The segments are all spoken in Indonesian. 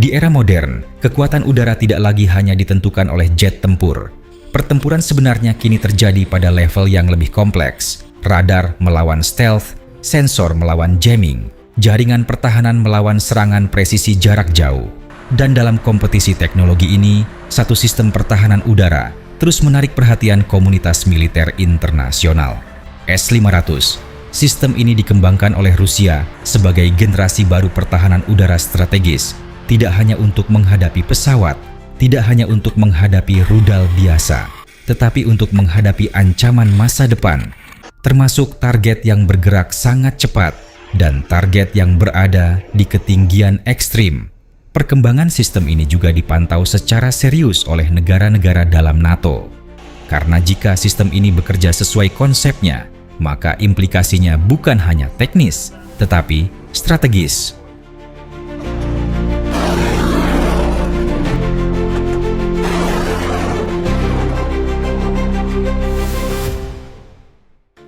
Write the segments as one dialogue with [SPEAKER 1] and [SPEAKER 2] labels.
[SPEAKER 1] Di era modern, kekuatan udara tidak lagi hanya ditentukan oleh jet tempur. Pertempuran sebenarnya kini terjadi pada level yang lebih kompleks. Radar melawan stealth, sensor melawan jamming, jaringan pertahanan melawan serangan presisi jarak jauh. Dan dalam kompetisi teknologi ini, satu sistem pertahanan udara terus menarik perhatian komunitas militer internasional. S-500. Sistem ini dikembangkan oleh Rusia sebagai generasi baru pertahanan udara strategis, tidak hanya untuk menghadapi pesawat, tidak hanya untuk menghadapi rudal biasa, tetapi untuk menghadapi ancaman masa depan, termasuk target yang bergerak sangat cepat dan target yang berada di ketinggian ekstrim. Perkembangan sistem ini juga dipantau secara serius oleh negara-negara dalam NATO. Karena jika sistem ini bekerja sesuai konsepnya, maka implikasinya bukan hanya teknis, tetapi strategis.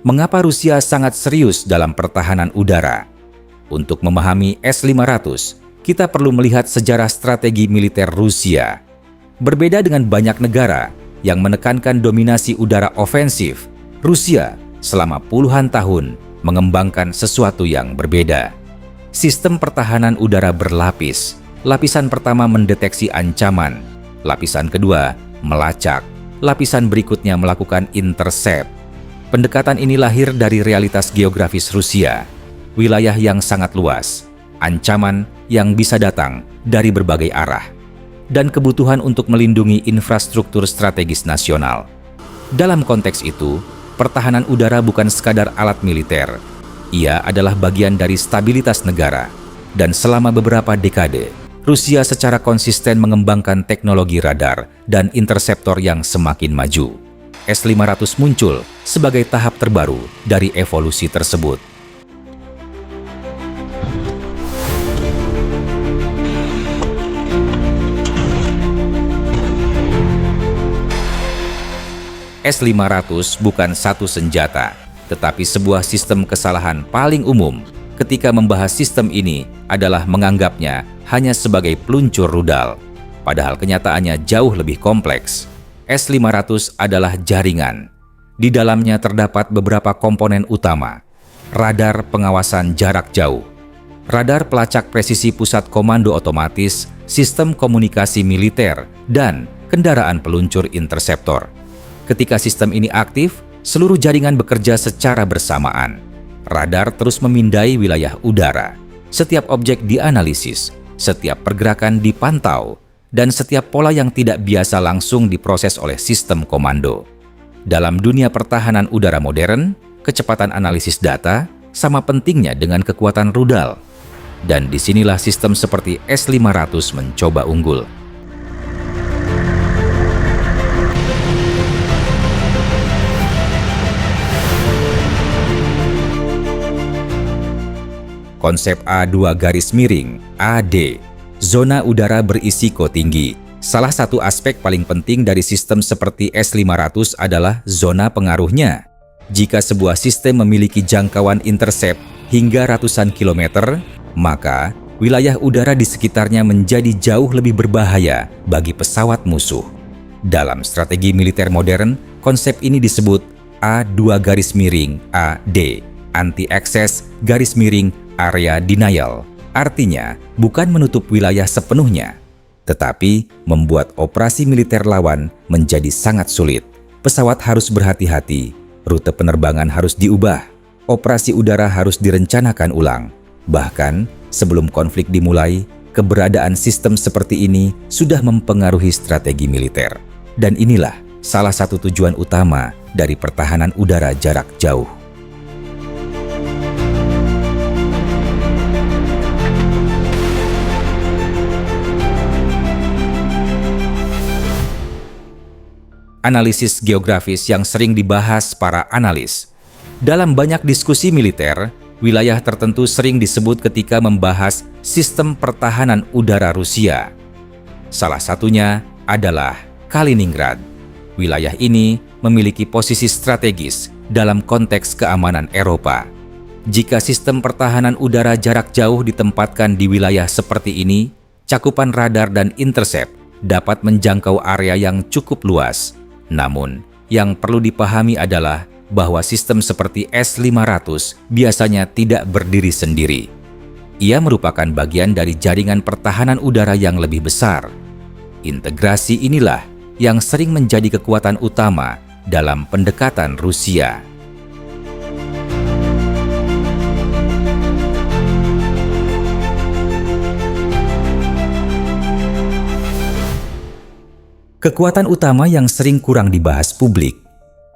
[SPEAKER 1] Mengapa Rusia sangat serius dalam pertahanan udara? Untuk memahami S-500, kita perlu melihat sejarah strategi militer Rusia. Berbeda dengan banyak negara yang menekankan dominasi udara ofensif, Rusia selama puluhan tahun mengembangkan sesuatu yang berbeda. Sistem pertahanan udara berlapis. Lapisan pertama mendeteksi ancaman, lapisan kedua melacak, lapisan berikutnya melakukan intercept. Pendekatan ini lahir dari realitas geografis Rusia, wilayah yang sangat luas, ancaman yang bisa datang dari berbagai arah, dan kebutuhan untuk melindungi infrastruktur strategis nasional. Dalam konteks itu, pertahanan udara bukan sekadar alat militer. Ia adalah bagian dari stabilitas negara, dan selama beberapa dekade, Rusia secara konsisten mengembangkan teknologi radar dan interseptor yang semakin maju. S-500 muncul sebagai tahap terbaru dari evolusi tersebut. S-500 bukan satu senjata, tetapi sebuah sistem kesalahan paling umum ketika membahas sistem ini adalah menganggapnya hanya sebagai peluncur rudal. Padahal kenyataannya jauh lebih kompleks. S-500 adalah jaringan. Di dalamnya terdapat beberapa komponen utama. Radar pengawasan jarak jauh, radar pelacak presisi pusat komando otomatis, sistem komunikasi militer, dan kendaraan peluncur interseptor. Ketika sistem ini aktif, seluruh jaringan bekerja secara bersamaan. Radar terus memindai wilayah udara. Setiap objek dianalisis, setiap pergerakan dipantau, dan setiap pola yang tidak biasa langsung diproses oleh sistem komando. Dalam dunia pertahanan udara modern, kecepatan analisis data sama pentingnya dengan kekuatan rudal. Dan disinilah sistem seperti S-500 mencoba unggul. Konsep A2 garis miring, AD, zona udara berisiko tinggi. Salah satu aspek paling penting dari sistem seperti S-500 adalah zona pengaruhnya. Jika sebuah sistem memiliki jangkauan intercept hingga ratusan kilometer, maka wilayah udara di sekitarnya menjadi jauh lebih berbahaya bagi pesawat musuh. Dalam strategi militer modern, konsep ini disebut A2 garis miring, AD, anti-access garis miring area denial. Artinya, bukan menutup wilayah sepenuhnya, tetapi membuat operasi militer lawan menjadi sangat sulit. Pesawat harus berhati-hati, rute penerbangan harus diubah, operasi udara harus direncanakan ulang. Bahkan, sebelum konflik dimulai, keberadaan sistem seperti ini sudah mempengaruhi strategi militer. Dan inilah salah satu tujuan utama dari pertahanan udara jarak jauh. Analisis geografis yang sering dibahas para analis. Dalam banyak diskusi militer, wilayah tertentu sering disebut ketika membahas sistem pertahanan udara Rusia. Salah satunya adalah Kaliningrad. Wilayah ini memiliki posisi strategis dalam konteks keamanan Eropa. Jika sistem pertahanan udara jarak jauh ditempatkan di wilayah seperti ini, cakupan radar dan intercept dapat menjangkau area yang cukup luas. Namun, yang perlu dipahami adalah bahwa sistem seperti S-500 biasanya tidak berdiri sendiri. Ia merupakan bagian dari jaringan pertahanan udara yang lebih besar. Integrasi inilah yang sering menjadi kekuatan utama dalam pendekatan Rusia. Kekuatan utama yang sering kurang dibahas publik.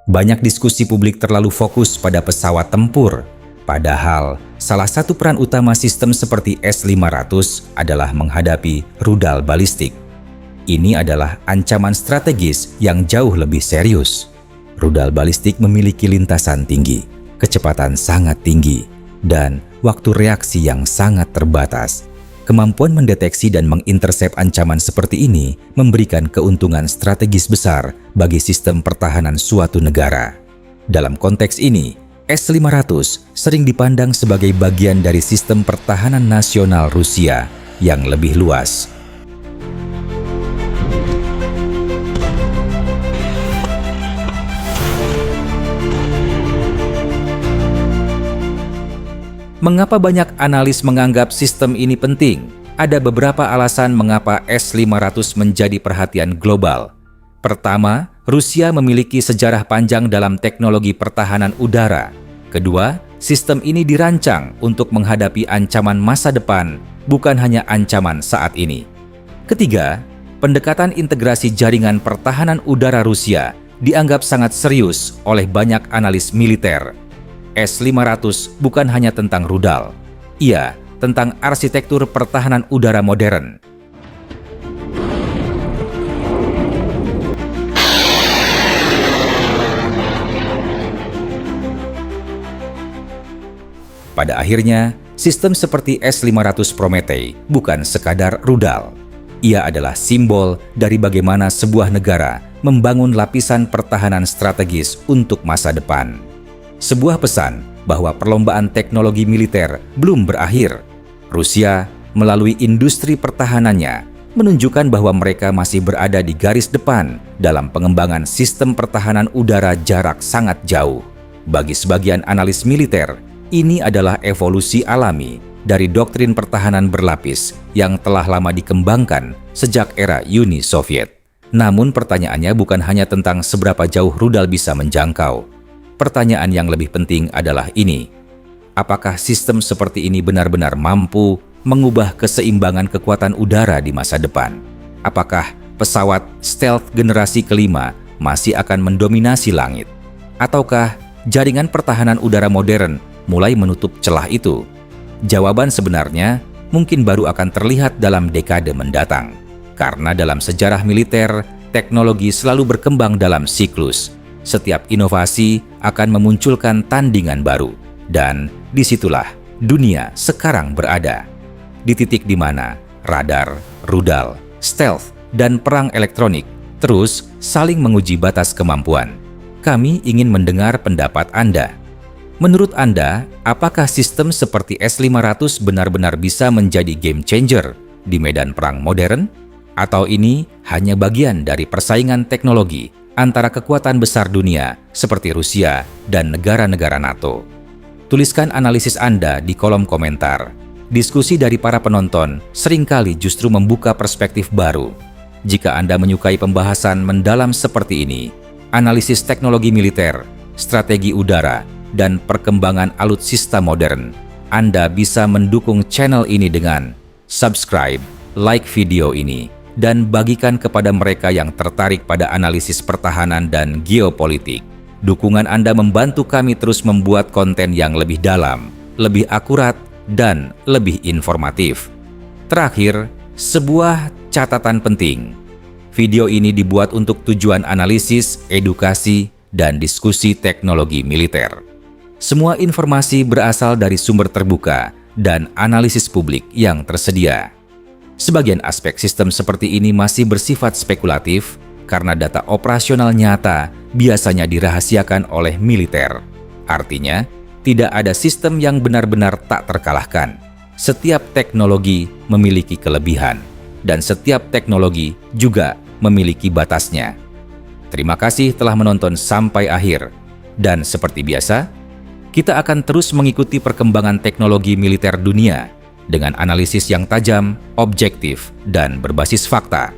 [SPEAKER 1] Banyak diskusi publik terlalu fokus pada pesawat tempur, padahal salah satu peran utama sistem seperti S-500 adalah menghadapi rudal balistik. Ini adalah ancaman strategis yang jauh lebih serius. Rudal balistik memiliki lintasan tinggi, kecepatan sangat tinggi, dan waktu reaksi yang sangat terbatas. Kemampuan mendeteksi dan mengintersep ancaman seperti ini memberikan keuntungan strategis besar bagi sistem pertahanan suatu negara. Dalam konteks ini, S-500 sering dipandang sebagai bagian dari sistem pertahanan nasional Rusia yang lebih luas. Mengapa banyak analis menganggap sistem ini penting? Ada beberapa alasan mengapa S-500 menjadi perhatian global. Pertama, Rusia memiliki sejarah panjang dalam teknologi pertahanan udara. Kedua, sistem ini dirancang untuk menghadapi ancaman masa depan, bukan hanya ancaman saat ini. Ketiga, pendekatan integrasi jaringan pertahanan udara Rusia dianggap sangat serius oleh banyak analis militer. S-500 bukan hanya tentang rudal, ia tentang arsitektur pertahanan udara modern. Pada akhirnya, sistem seperti S-500 Prometei bukan sekadar rudal. Ia adalah simbol dari bagaimana sebuah negara membangun lapisan pertahanan strategis untuk masa depan. Sebuah pesan bahwa perlombaan teknologi militer belum berakhir. Rusia, melalui industri pertahanannya, menunjukkan bahwa mereka masih berada di garis depan dalam pengembangan sistem pertahanan udara jarak sangat jauh. Bagi sebagian analis militer, ini adalah evolusi alami dari doktrin pertahanan berlapis yang telah lama dikembangkan sejak era Uni Soviet. Namun pertanyaannya bukan hanya tentang seberapa jauh rudal bisa menjangkau. Pertanyaan yang lebih penting adalah ini: apakah sistem seperti ini benar-benar mampu mengubah keseimbangan kekuatan udara di masa depan? Apakah pesawat stealth generasi kelima masih akan mendominasi langit? Ataukah jaringan pertahanan udara modern mulai menutup celah itu? Jawaban sebenarnya mungkin baru akan terlihat dalam dekade mendatang. Karena dalam sejarah militer, teknologi selalu berkembang dalam siklus. Setiap inovasi akan memunculkan tandingan baru, dan disitulah dunia sekarang berada. Di titik di mana radar, rudal, stealth, dan perang elektronik terus saling menguji batas kemampuan. Kami ingin mendengar pendapat Anda. Menurut Anda, apakah sistem seperti S-500 benar-benar bisa menjadi game changer di medan perang modern? Atau ini hanya bagian dari persaingan teknologi antara kekuatan besar dunia seperti Rusia dan negara-negara NATO? Tuliskan analisis Anda di kolom komentar. Diskusi dari para penonton seringkali justru membuka perspektif baru. Jika Anda menyukai pembahasan mendalam seperti ini, analisis teknologi militer, strategi udara, dan perkembangan alutsista modern, Anda bisa mendukung channel ini dengan subscribe, like video ini, dan bagikan kepada mereka yang tertarik pada analisis pertahanan dan geopolitik. Dukungan Anda membantu kami terus membuat konten yang lebih dalam, lebih akurat, dan lebih informatif. Terakhir, sebuah catatan penting. Video ini dibuat untuk tujuan analisis, edukasi, dan diskusi teknologi militer. Semua informasi berasal dari sumber terbuka dan analisis publik yang tersedia. Sebagian aspek sistem seperti ini masih bersifat spekulatif karena data operasional nyata biasanya dirahasiakan oleh militer. Artinya, tidak ada sistem yang benar-benar tak terkalahkan. Setiap teknologi memiliki kelebihan, dan setiap teknologi juga memiliki batasnya. Terima kasih telah menonton sampai akhir. Dan seperti biasa, kita akan terus mengikuti perkembangan teknologi militer dunia dengan analisis yang tajam, objektif, dan berbasis fakta.